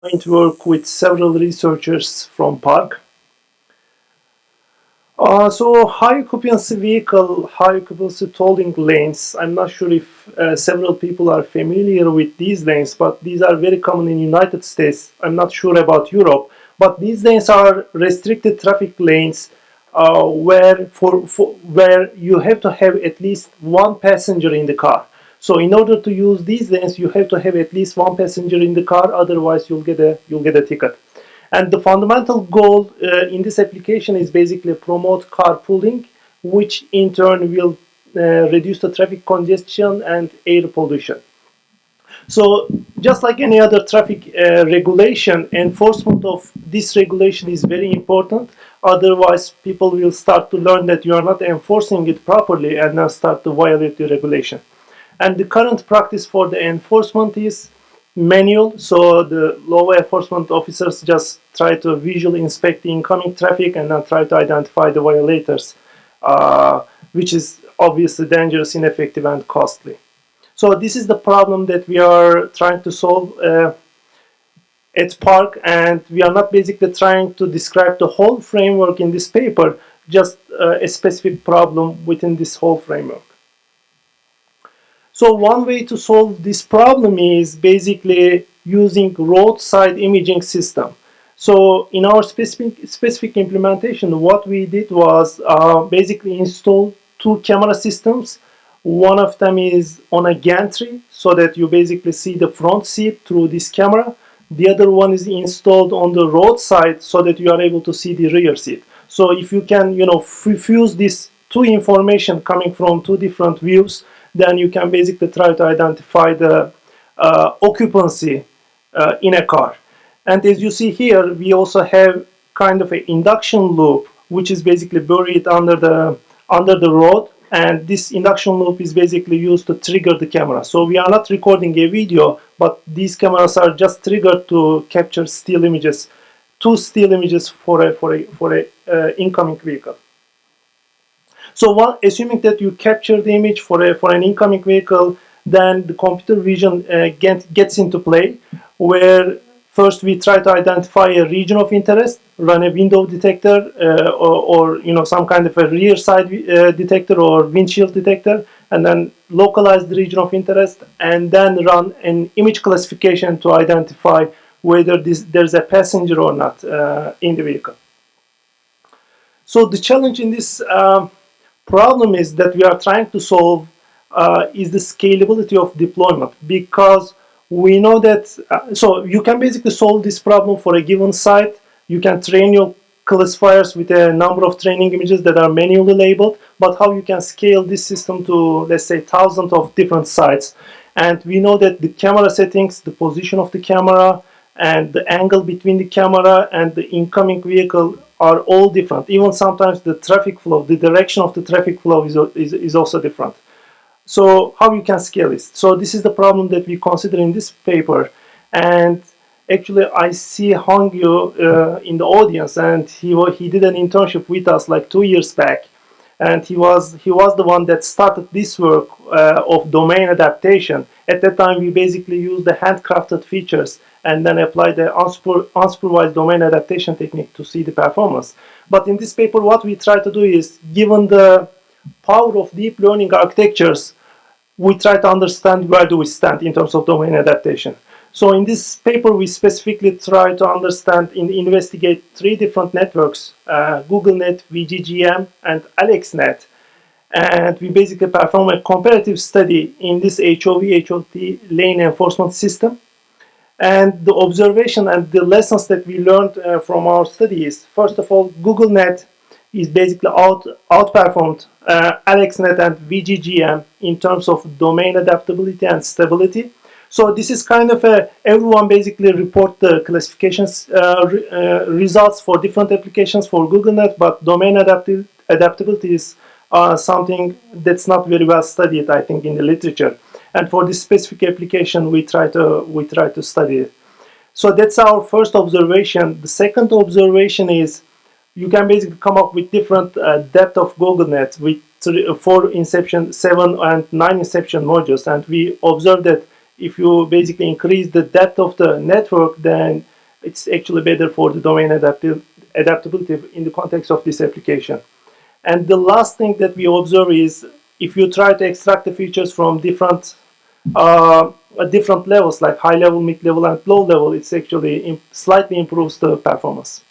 Going to work with several researchers from Park. So high occupancy vehicle, high occupancy tolling lanes. I'm not sure if several people are familiar with these lanes, but these are very common in United States. I'm not sure about Europe, but these lanes are restricted traffic lanes where you have to have at least one passenger in the car. So in order to use these lanes, you have to have at least one passenger in the car. Otherwise, you'll get a ticket. And the fundamental goal in this application is basically promote carpooling, which in turn will reduce the traffic congestion and air pollution. So just like any other traffic regulation, enforcement of this regulation is very important. Otherwise, people will start to learn that you are not enforcing it properly and then start to violate the regulation. And the current practice for the enforcement is manual. So the law enforcement officers just try to visually inspect the incoming traffic and then try to identify the violators, which is obviously dangerous, ineffective, and costly. So this is the problem that we are trying to solve at Park, and we are not basically trying to describe the whole framework in this paper, just a specific problem within this whole framework. So one way to solve this problem is basically using roadside imaging system. So in our specific implementation, what we did was basically install two camera systems. One of them is on a gantry, so that you basically see the front seat through this camera. The other one is installed on the roadside, so that you are able to see the rear seat. So if you can, fuse these two information coming from two different views, then you can basically try to identify the occupancy in a car. And as you see here, we also have kind of an induction loop, which is basically buried under the road. And this induction loop is basically used to trigger the camera. So we are not recording a video, but these cameras are just triggered to capture still images, two still images for a incoming vehicle. So assuming that you capture the image for an incoming vehicle, then the computer vision gets into play, where first we try to identify a region of interest, run a window detector or some kind of a rear side detector or windshield detector, and then localize the region of interest, and then run an image classification to identify whether there's a passenger or not in the vehicle. So the challenge in this problem is that we are trying to solve is the scalability of deployment, because we know that so you can basically solve this problem for a given site. You can train your classifiers with a number of training images that are manually labeled, but how you can scale this system to, let's say, thousands of different sites. And we know that the camera settings, the position of the camera, and the angle between the camera and the incoming vehicle are all different. Even sometimes the traffic flow, the direction of the traffic flow is also different. So how you can scale this? So this is the problem that we consider in this paper. And actually I see Hongyu in the audience, and he did an internship with us like 2 years back. And he was the one that started this work of domain adaptation. At that time, we basically used the handcrafted features and then applied the unsupervised domain adaptation technique to see the performance. But in this paper, what we try to do is, given the power of deep learning architectures, we try to understand where do we stand in terms of domain adaptation. So in this paper, we specifically try to understand and investigate three different networks, GoogleNet, VGGM, and AlexNet. And we basically perform a comparative study in this HOV-HOT lane enforcement system. And the observation and the lessons that we learned from our study is, first of all, GoogleNet is basically outperformed AlexNet and VGGM in terms of domain adaptability and stability. So this is kind of everyone basically report the classifications results for different applications for GoogleNet, but domain adaptability is something that's not very well studied, I think, in the literature. And for this specific application, we try to study it. So that's our first observation. The second observation is you can basically come up with different depth of GoogleNet with 4 inception, 7 and 9 inception modules, and we observe that if you basically increase the depth of the network, then it's actually better for the domain adaptability in the context of this application. And the last thing that we observe is if you try to extract the features from different levels, like high level, mid level, and low level, it's actually slightly improves the performance.